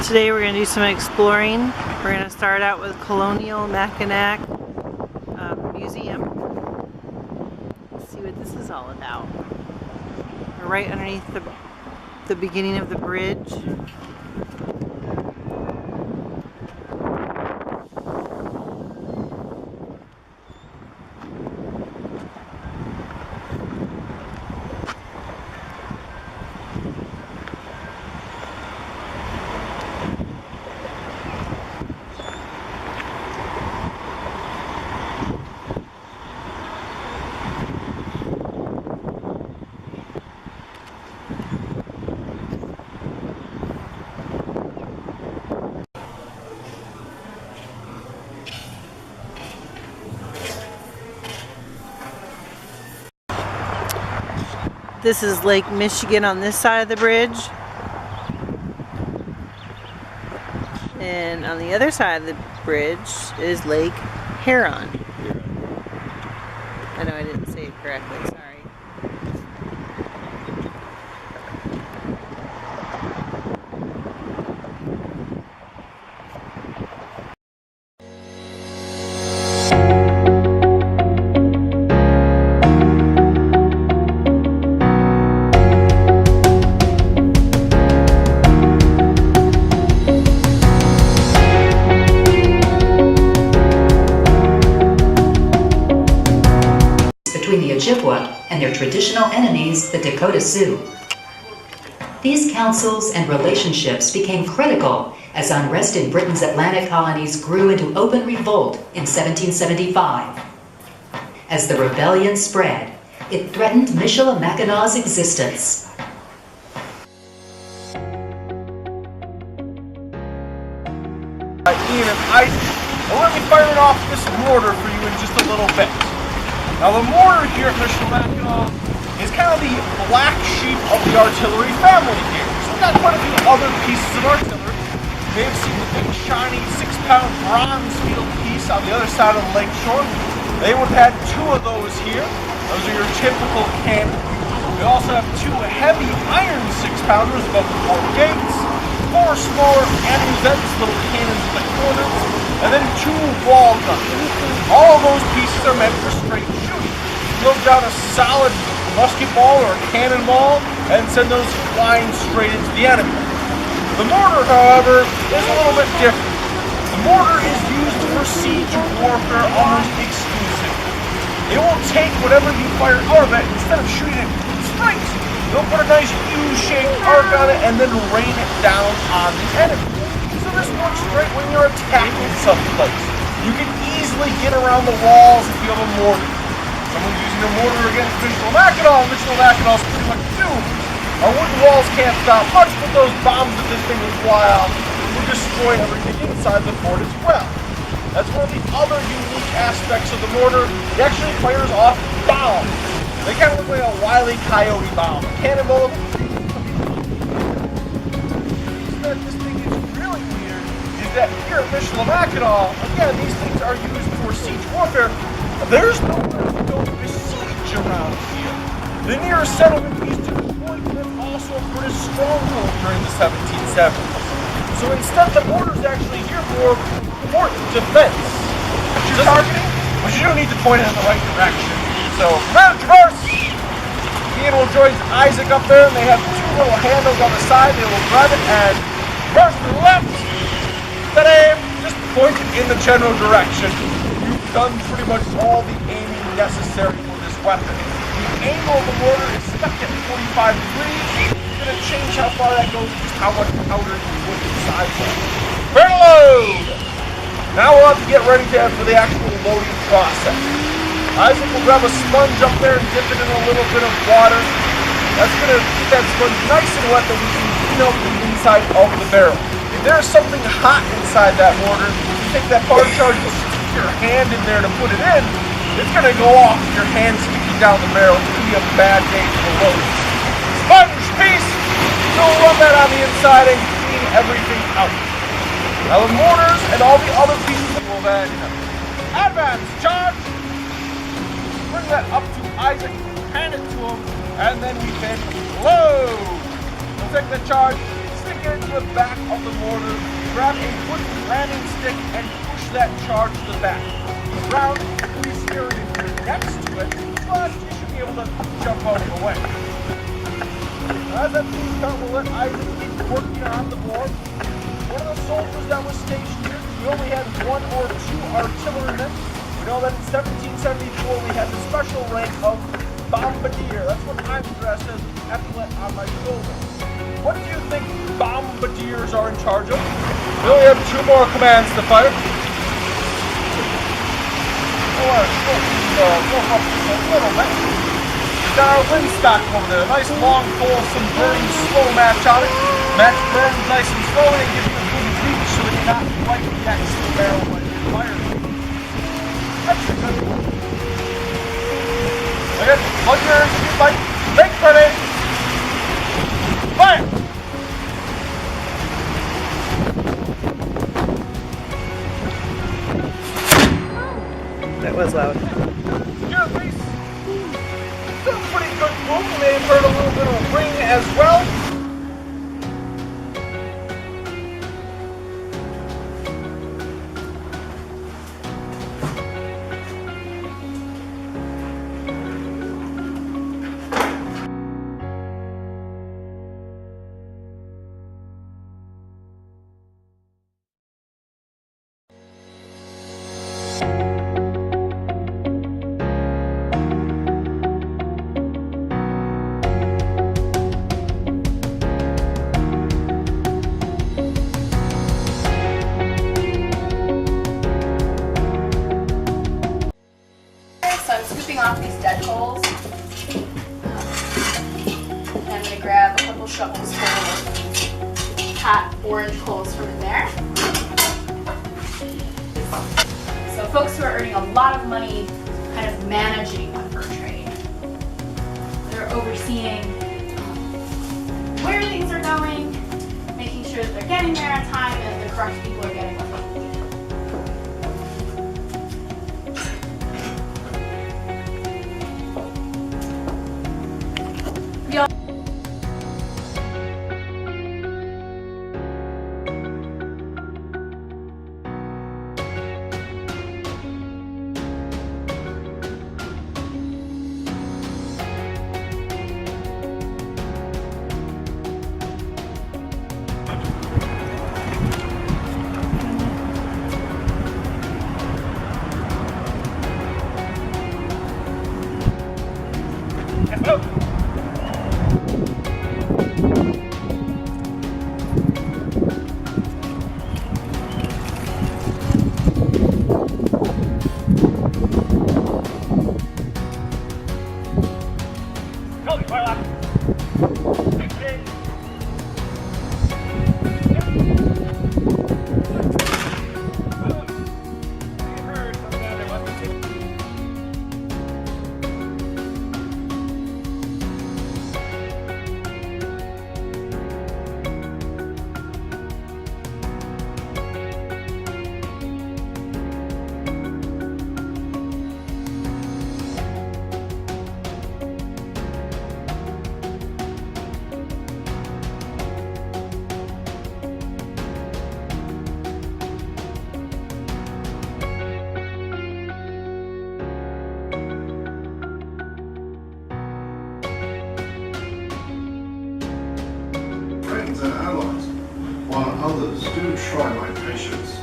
Today we're going to do some exploring. We're going to start out with Colonial Michilimackinac Museum. Let's see what this is all about. We're right underneath the beginning of the bridge. This is Lake Michigan on this side of the bridge. And on the other side of the bridge is Lake Huron. I know I didn't say it correctly, sorry. Between the Ojibwa and their traditional enemies, the Dakota Sioux. These councils and relationships became critical as unrest in Britain's Atlantic colonies grew into open revolt in 1775. As the rebellion spread, it threatened Michilimackina's existence. Ian and Isaac, and we're going to be firing off this mortar for you in just a little bit. Now the mortar here at Michilimackinac is kind of the black sheep of the artillery family here. So we've got quite a few other pieces of artillery. You may have seen the big shiny 6-pound bronze field piece on the other side of the lake shore. They would have had 2 of those here. Those are your typical cannon. We also have 2 heavy iron 6-pounders above the 4 gates, 4 smaller amusettes, little cannons in the corners, and then 2 wall guns. All of those pieces are meant for straight shooting. Load down a solid musket ball or a cannonball and send those flying straight into the enemy. The mortar, however, is a little bit different. The mortar is used for siege warfare almost exclusively. It will take whatever you fire out of it, instead of shooting it straight, it'll put a nice U-shaped arc on it and then rain it down on the enemy. So this works great when you're attacking someplace. You can easily get around the walls if you have a mortar. Someone's using a mortar against Michilimackinac, Michilimackinac is pretty much doomed. Our wooden walls can't stop much, but those bombs that this thing will fly off will destroy everything inside the fort as well. That's one of the other unique aspects of the mortar. It actually fires off bombs. They kind of look like a Wile E. Coyote bomb. Cannonball. That this thing is really weird is that here at Michilimackinac, again, these things are used for siege warfare. There's nowhere to go besiege around here. The nearest settlement is to the point that also a British stronghold during the 1770s. So instead, the mortar is actually here for fort defense. What you're targeting? But you don't need to point it in the right direction. So, traverse! Ian will join Isaac up there, and they have 2 little handles on the side. They will grab it and burst to the left. Ta-da! Just point it in the general direction. You've done pretty much all the aiming necessary for this weapon. The angle of the mortar is stuck at 45 degrees. You're going to change how far that goes, just how much powder you put inside it. Reload! Now we'll have to get ready for the actual loading process. Isaac will grab a sponge up there and dip it in a little bit of water. That's going to keep that sponge nice and wet that we can clean out the inside of the barrel. If there's something hot inside that mortar, you take that powder charge and stick your hand in there to put it in, it's going to go off if your hand's sticking down the barrel. It's going to be a bad day for the load. Sponge piece! So we'll run that on the inside and clean everything out. Now the mortars and all the other pieces will then advance, charge! Bring that up to Isaac, hand it to him, and then we can load. We'll take the charge, to get into the back of the mortar, grab a wooden landing stick and push that charge to the back. The ground will be scary if you're next to it, but you should be able to jump out of the way. As that piece start, we'll let Isaac keep working on the board. One of the soldiers that was stationed here, we only had 1 or 2 artillerymen. We know that in 1774 we had the special rank of bombardier. That's what I'm dressed as, epaulet on my shoulder. What do you think bombardiers are in charge of? We only have 2 more commands to fire. I want to go up a little bit. We've got our windstock over there. A nice long pole, some burning slow match on it. Match burns nice and slowly and gives you a good reach so that you're not right next to the barrel when you're firing. That's a good one. Okay, plug your shoot light. Make ready. Fire! That was loud. Your face. Still pretty good move. You may have heard a little bit of a ring as well. So I'm scooping off these dead coals. And I'm going to grab a couple shovels full of hot orange coals from in there. So folks who are earning a lot of money kind of managing the fur trade. They're overseeing where things are going, making sure that they're getting there on time and the correct people are getting what they need. Friends and allies, while others do try my patience.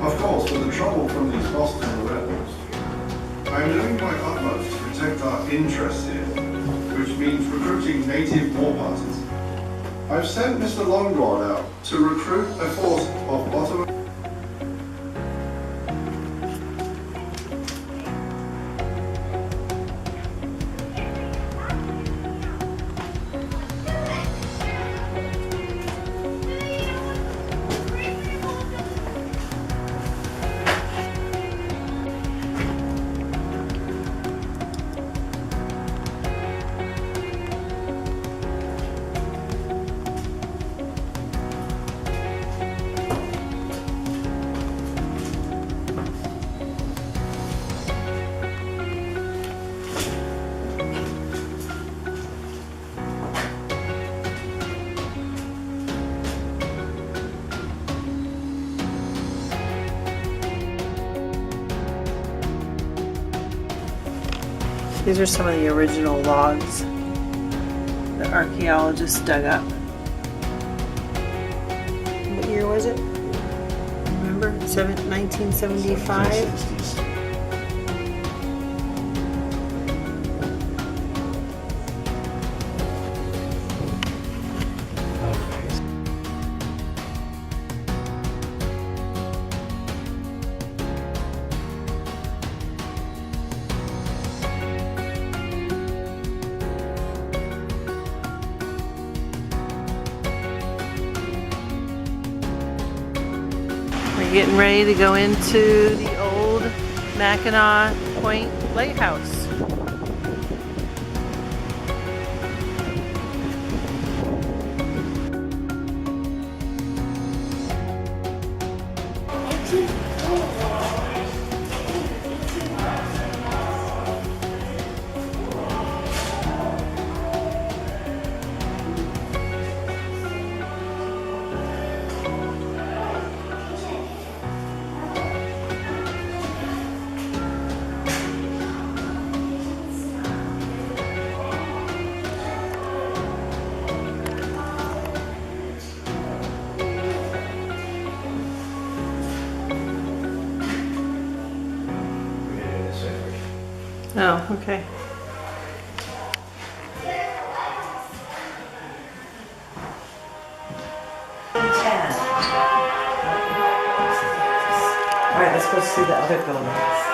Of course, with the trouble from these Boston rebels, I am doing my utmost to protect our interests here, which means recruiting native war parties. I've sent Mr. Longrod out to recruit a force of Ottawa. These are some of the original logs that archaeologists dug up. What year was it? Remember? 1975? 60s. We're getting ready to go into the old Mackinaw Point Lighthouse. Oh, okay. All right, let's go see the other buildings.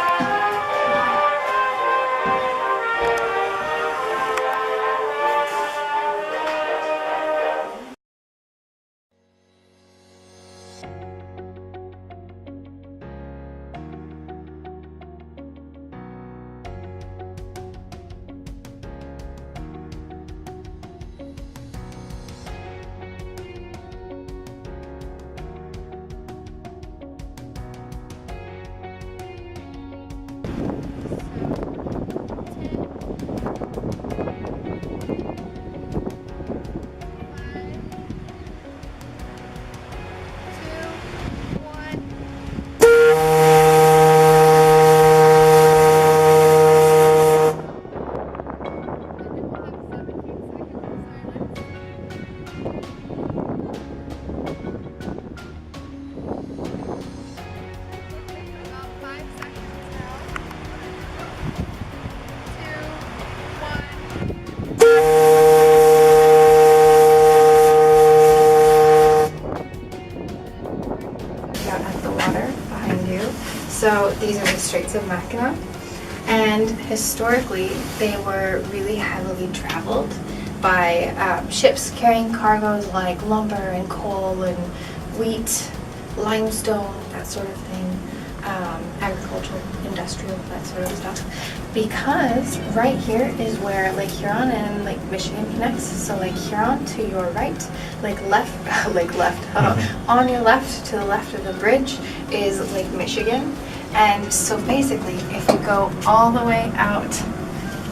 At the water behind you. So these are the Straits of Mackinac, and historically they were really heavily traveled by ships carrying cargoes like lumber and coal and wheat, limestone, that sort of thing, agricultural, industrial, that sort of stuff. Because right here is where Lake Huron and Lake Michigan connects. So Lake Huron to your right, on your left, to the left of the bridge is Lake Michigan. And so basically, if you go all the way out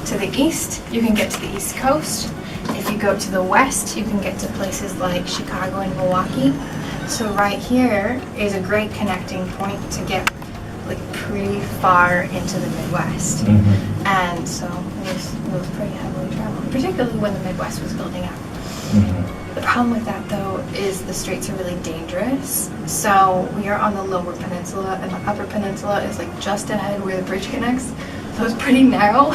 to the east, you can get to the East Coast. If you go to the west, you can get to places like Chicago and Milwaukee. So right here is a great connecting point to get like pretty far into the Midwest. And so it was pretty heavily traveled, particularly when the Midwest was building up. The problem with that though is the straits are really dangerous. So we are on the lower peninsula, and the upper peninsula is like just ahead where the bridge connects. So it's pretty narrow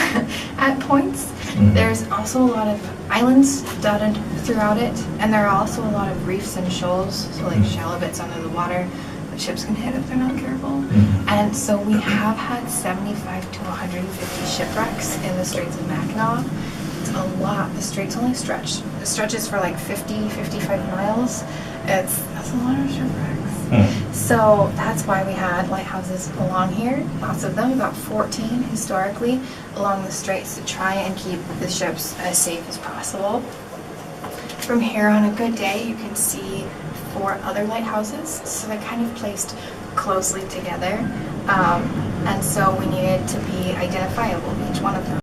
at points. There's also a lot of islands dotted throughout it, and there are also a lot of reefs and shoals, so like shallow bits under the water that ships can hit if they're not careful. And so we have had 75 to 150 shipwrecks in the Straits of Mackinac. It's a lot. The straits only stretches for like 50, 55 miles. That's a lot of shipwrecks. So that's why we had lighthouses along here, lots of them, about 14 historically, along the straits to try and keep the ships as safe as possible. From here on a good day, you can see 4 other lighthouses, so they're kind of placed closely together, and so we needed to be identifiable, each one of them.